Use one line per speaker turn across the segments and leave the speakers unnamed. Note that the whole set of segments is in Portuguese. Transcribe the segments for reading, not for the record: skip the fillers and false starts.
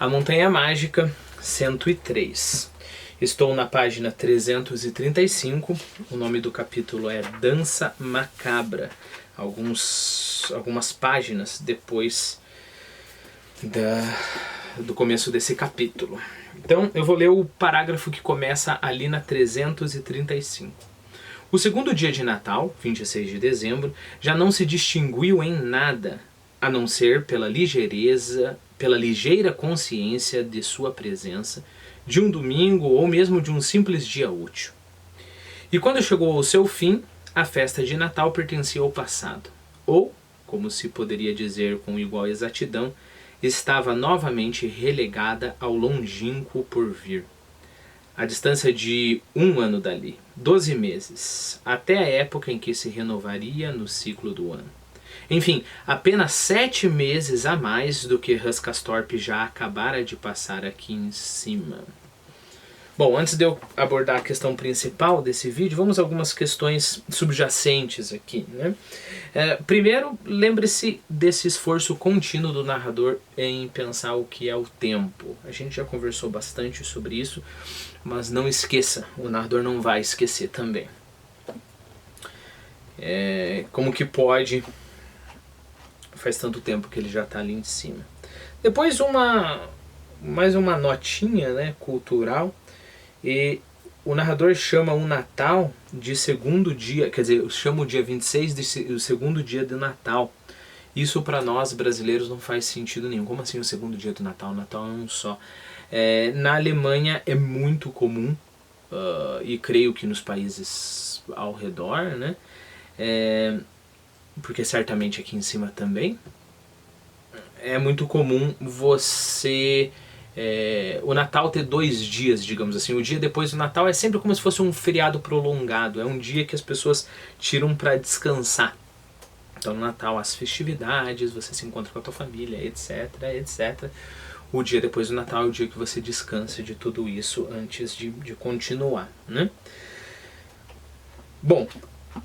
A Montanha Mágica 103. Estou na página 335. O nome do capítulo é Dança Macabra. Algumas páginas depois do começo desse capítulo. Então eu vou ler o parágrafo que começa ali na 335. O segundo dia de Natal, 26 de dezembro, já não se distinguiu em nada, a não ser pela ligeira consciência de sua presença, de um domingo ou mesmo de um simples dia útil. E quando chegou ao seu fim, a festa de Natal pertencia ao passado, ou, como se poderia dizer com igual exatidão, estava novamente relegada ao longínquo porvir. A distância de 1 ano dali, 12 meses, até a época em que se renovaria no ciclo do ano. Enfim, apenas 7 meses a mais do que Rhascastorp já acabara de passar aqui em cima. Bom, antes de eu abordar a questão principal desse vídeo, vamos a algumas questões subjacentes aqui, né? Primeiro, lembre-se desse esforço contínuo do narrador em pensar o que é o tempo. A gente já conversou bastante sobre isso, mas não esqueça, o narrador não vai esquecer também. Como que pode... Faz tanto tempo que ele já está ali em cima. Depois mais uma notinha, né, cultural. E o narrador chama o Natal de segundo dia, quer dizer, chama o dia 26 de o segundo dia de Natal. Isso para nós brasileiros não faz sentido nenhum. Como assim o segundo dia do Natal? O Natal é um só. Na Alemanha é muito comum, e creio que nos países ao redor, né? Porque certamente aqui em cima também, é muito comum você... o Natal ter 2 dias, digamos assim. O dia depois do Natal é sempre como se fosse um feriado prolongado. É um dia que as pessoas tiram para descansar. Então no Natal as festividades, você se encontra com a tua família, etc, etc. O dia depois do Natal é o dia que você descansa de tudo isso antes de continuar, né? Bom,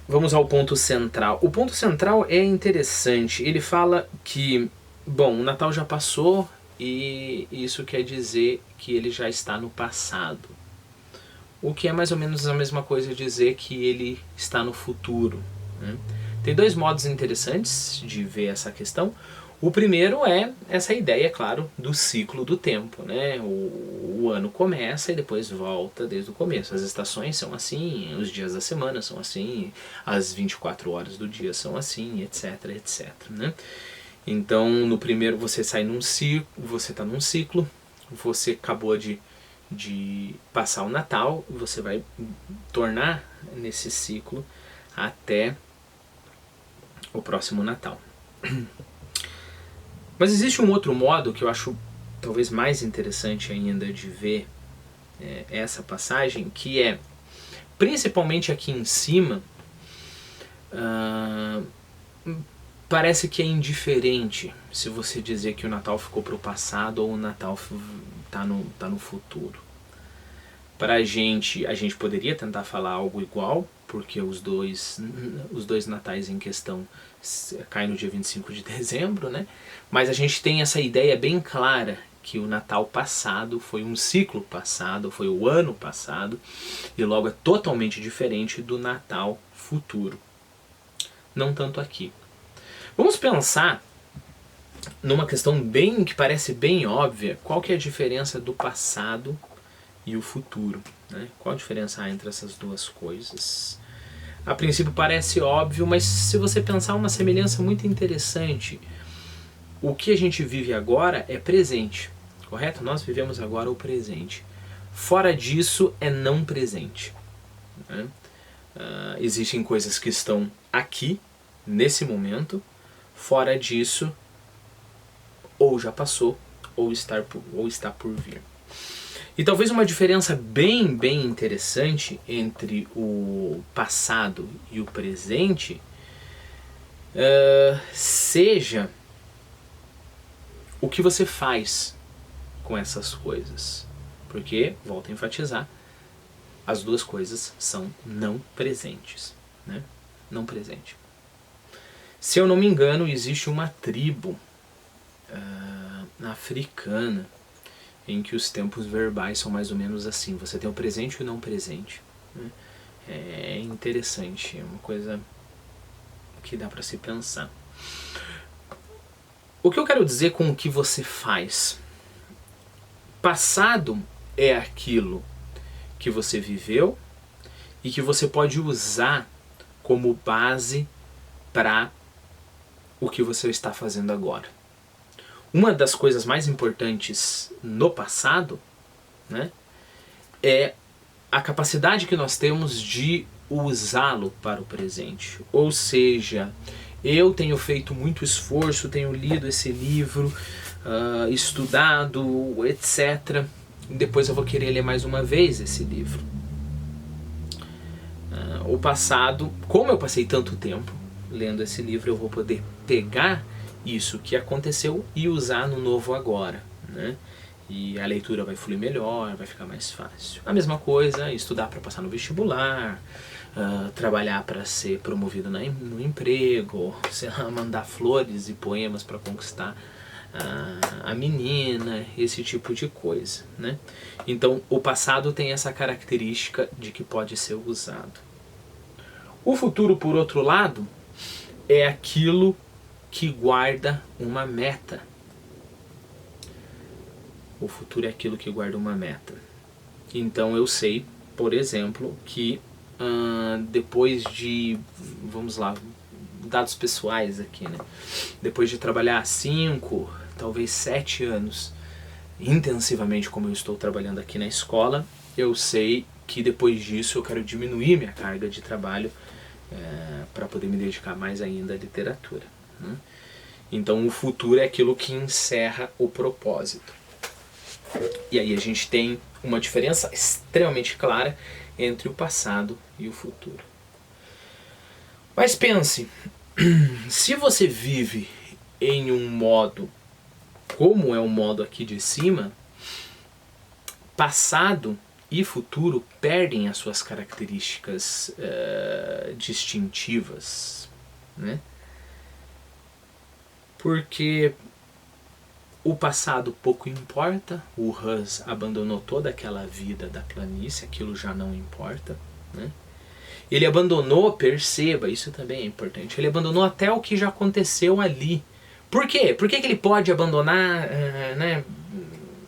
vamos ao ponto central. O ponto central é interessante. Ele fala que, bom, o Natal já passou e isso quer dizer que ele já está no passado. O que é mais ou menos a mesma coisa dizer que ele está no futuro, né? Tem 2 modos interessantes de ver essa questão. O primeiro é essa ideia, claro, do ciclo do tempo, né? O ano começa e depois volta desde o começo. As estações são assim, os dias da semana são assim, as 24 horas do dia são assim, etc, etc, né? Então, no primeiro você sai num ciclo, você está num ciclo, você acabou de passar o Natal, você vai tornar nesse ciclo até o próximo Natal. Mas existe um outro modo que eu acho talvez mais interessante ainda de ver essa passagem, que é, principalmente aqui em cima, parece que é indiferente se você dizer que o Natal ficou para o passado ou o Natal tá no futuro. Pra gente, a gente poderia tentar falar algo igual, porque os dois natais em questão caem no dia 25 de dezembro, né? Mas a gente tem essa ideia bem clara que o Natal passado foi um ciclo passado, foi o ano passado, e logo é totalmente diferente do Natal futuro. Não tanto aqui. Vamos pensar numa questão que parece bem óbvia. Qual que é a diferença do passado e o futuro, né? Qual a diferença há entre essas duas coisas? A princípio parece óbvio, mas se você pensar, uma semelhança muito interessante. O que a gente vive agora é presente, correto? Nós vivemos agora o presente. Fora disso é não presente, né? Existem coisas que estão aqui, nesse momento. Fora disso, ou já passou, ou está por vir. E talvez uma diferença bem interessante entre o passado e o presente seja o que você faz com essas coisas. Porque, volto a enfatizar, as duas coisas são não presentes, né? Não presente. Se eu não me engano, existe uma tribo africana em que os tempos verbais são mais ou menos assim. Você tem o presente e o não presente, né? É interessante, é uma coisa que dá para se pensar. O que eu quero dizer com o que você faz? Passado é aquilo que você viveu e que você pode usar como base para o que você está fazendo agora. Uma das coisas mais importantes no passado, né, é a capacidade que nós temos de usá-lo para o presente. Ou seja, eu tenho feito muito esforço, tenho lido esse livro, estudado, etc. Depois eu vou querer ler mais uma vez esse livro. O passado, como eu passei tanto tempo lendo esse livro, eu vou poder pegar isso que aconteceu e usar no novo agora, né? E a leitura vai fluir melhor, vai ficar mais fácil. A mesma coisa, estudar para passar no vestibular, trabalhar para ser promovido no emprego, sei lá, mandar flores e poemas para conquistar a menina, esse tipo de coisa, né? Então o passado tem essa característica de que pode ser usado. O futuro, por outro lado, é aquilo que guarda uma meta. O futuro é aquilo que guarda uma meta. Então eu sei, por exemplo, que depois de, vamos lá, dados pessoais aqui, né? Depois de trabalhar 5, talvez 7 anos intensivamente como eu estou trabalhando aqui na escola, eu sei que depois disso eu quero diminuir minha carga de trabalho para poder me dedicar mais ainda à literatura, né? Então o futuro é aquilo que encerra o propósito. E aí a gente tem uma diferença extremamente clara entre o passado e o futuro. Mas pense, se você vive em um modo, como é o modo aqui de cima, passado e futuro perdem as suas características distintivas, né? Porque o passado pouco importa, o Hus abandonou toda aquela vida da planície, aquilo já não importa, né? Ele abandonou, perceba, isso também é importante, ele abandonou até o que já aconteceu ali. Por quê? Por que ele pode abandonar, né,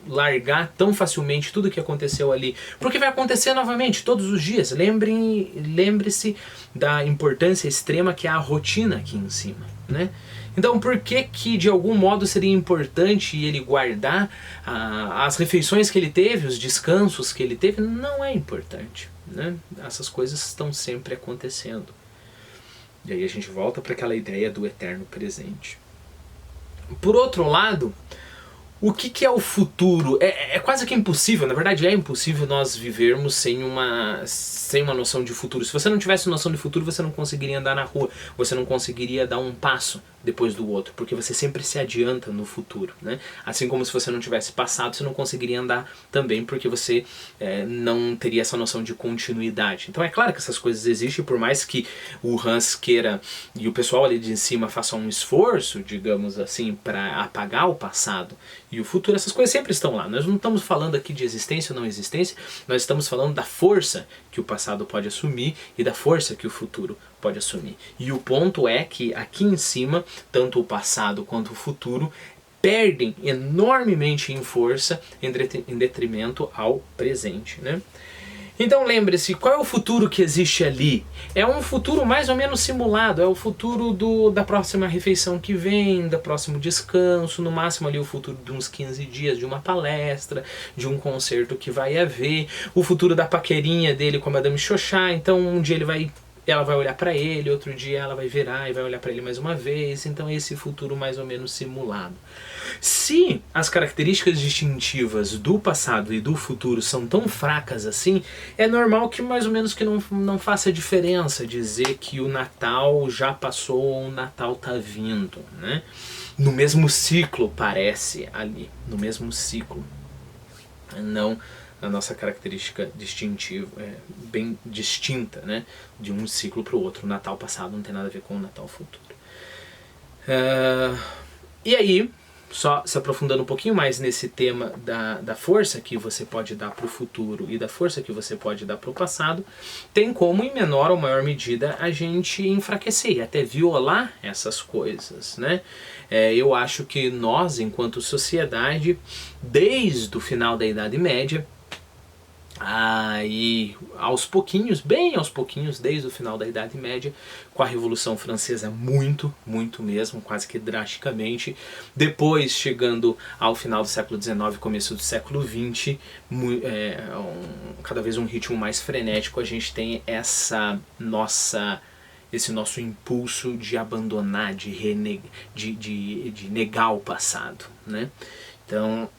largar tão facilmente tudo que aconteceu ali? Porque vai acontecer novamente, todos os dias. Lembre-se da importância extrema que é a rotina aqui em cima, né? Então por que de algum modo seria importante ele guardar as refeições que ele teve, os descansos que ele teve? Não é importante, né? Essas coisas estão sempre acontecendo. E aí a gente volta para aquela ideia do eterno presente. Por outro lado, o que é o futuro? É quase que impossível, na verdade é impossível nós vivermos sem uma noção de futuro. Se você não tivesse noção de futuro, você não conseguiria andar na rua, você não conseguiria dar um passo depois do outro, porque você sempre se adianta no futuro, né? Assim como se você não tivesse passado, você não conseguiria andar também, porque você não teria essa noção de continuidade. Então é claro que essas coisas existem, por mais que o Hans queira e o pessoal ali de cima faça um esforço, digamos assim, para apagar o passado e o futuro, essas coisas sempre estão lá. Nós não estamos falando aqui de existência ou não existência, nós estamos falando da força que o passado pode assumir e da força que o futuro pode assumir. E o ponto é que aqui em cima, tanto o passado quanto o futuro perdem enormemente em força em detrimento ao presente, né? Então lembre-se, qual é o futuro que existe ali? É um futuro mais ou menos simulado, é o futuro da próxima refeição que vem, do próximo descanso, no máximo ali o futuro de uns 15 dias, de uma palestra, de um concerto que vai haver, o futuro da paquerinha dele com a Madame Xoxá. Então um dia ela vai olhar para ele, outro dia ela vai virar e vai olhar para ele mais uma vez. Então esse futuro mais ou menos simulado. Se as características distintivas do passado e do futuro são tão fracas assim, é normal que mais ou menos que não faça diferença dizer que o Natal já passou ou o Natal está vindo, né? No mesmo ciclo parece ali, no mesmo ciclo. Não a nossa característica distintiva, bem distinta, né, de um ciclo para o outro. O Natal passado não tem nada a ver com o Natal futuro. E aí, só se aprofundando um pouquinho mais nesse tema da força que você pode dar para o futuro e da força que você pode dar para o passado, tem como, em menor ou maior medida, a gente enfraquecer e até violar essas coisas, né? Eu acho que nós, enquanto sociedade, desde o final da Idade Média, aí aos pouquinhos, bem aos pouquinhos, desde o final da Idade Média, com a Revolução Francesa muito mesmo, quase que drasticamente, depois chegando ao final do século XIX, começo do século XX, cada vez um ritmo mais frenético, a gente tem esse nosso impulso de abandonar, de negar o passado, né? Então,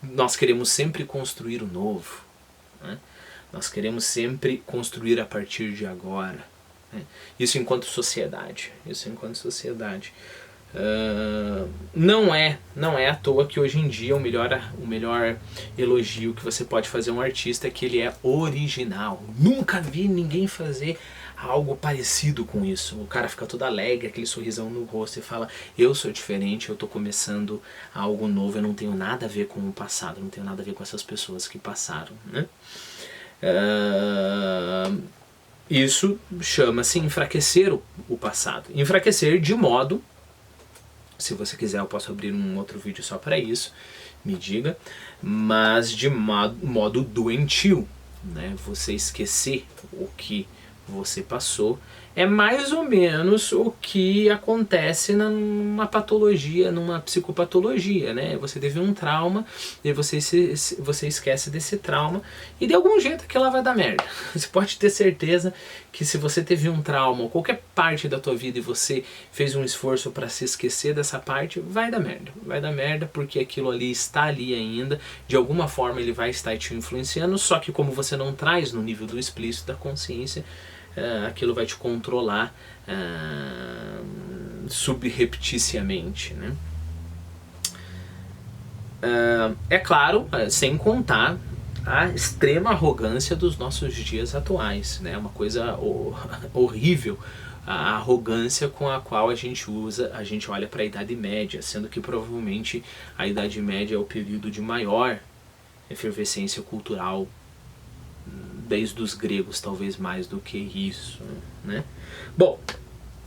nós queremos sempre construir o novo, né? Nós queremos sempre construir a partir de agora, né? Isso enquanto sociedade. Não é à toa que hoje em dia o melhor elogio que você pode fazer a um artista é que ele é original. Nunca vi ninguém fazer algo parecido com isso. O cara fica todo alegre, aquele sorrisão no rosto e fala: eu sou diferente, eu estou começando algo novo, eu não tenho nada a ver com o passado, não tenho nada a ver com essas pessoas que passaram, né? Isso chama-se enfraquecer o passado. Enfraquecer de modo, se você quiser eu posso abrir um outro vídeo só para isso, me diga, mas de modo doentio, né? Você esquecer o que você passou é mais ou menos o que acontece numa patologia, numa psicopatologia, né? Você teve um trauma e você esquece desse trauma e de algum jeito aquilo vai dar merda. Você pode ter certeza que se você teve um trauma ou qualquer parte da tua vida e você fez um esforço para se esquecer dessa parte, vai dar merda. Vai dar merda porque aquilo ali está ali ainda, de alguma forma ele vai estar te influenciando, só que como você não traz no nível do explícito da consciência, aquilo vai te controlar subrepticiamente, né? É claro, sem contar a extrema arrogância dos nossos dias atuais, né? Uma coisa horrível a arrogância com a qual a gente olha para a Idade Média, sendo que provavelmente a Idade Média é o período de maior efervescência cultural desde os gregos, talvez mais do que isso, né? Bom,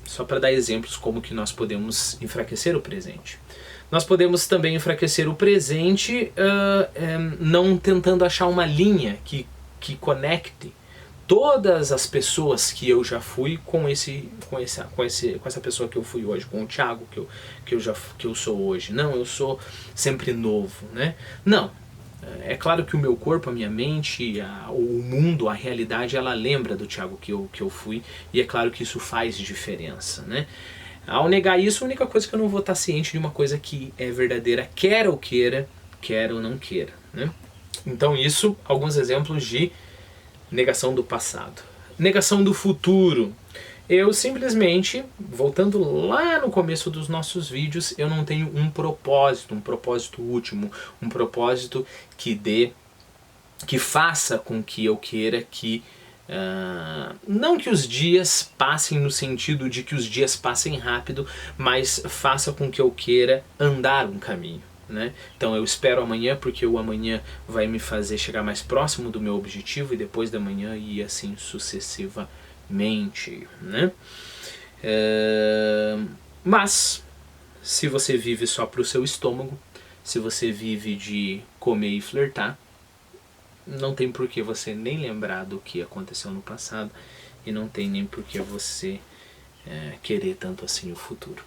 só para dar exemplos como que nós podemos enfraquecer o presente. Nós podemos também enfraquecer o presente não tentando achar uma linha que conecte todas as pessoas que eu já fui com essa pessoa que eu fui hoje, com o Thiago que eu sou hoje. Não, eu sou sempre novo, né? Não. É claro que o meu corpo, a minha mente, o mundo, a realidade, ela lembra do Thiago que eu fui, e é claro que isso faz diferença, né? Ao negar isso, a única coisa que eu não vou estar ciente de uma coisa que é verdadeira, quer ou não queira, né? Então isso, alguns exemplos de negação do passado. Negação do futuro. Eu simplesmente, voltando lá no começo dos nossos vídeos, eu não tenho um propósito último, um propósito que faça com que eu queira que, não que os dias passem no sentido de que os dias passem rápido, mas faça com que eu queira andar um caminho, né? Então eu espero amanhã porque o amanhã vai me fazer chegar mais próximo do meu objetivo e depois da manhã e assim sucessivamente. Né? Mas se você vive só para o seu estômago, se você vive de comer e flertar, não tem por que você nem lembrar do que aconteceu no passado e não tem nem por que você querer tanto assim o futuro.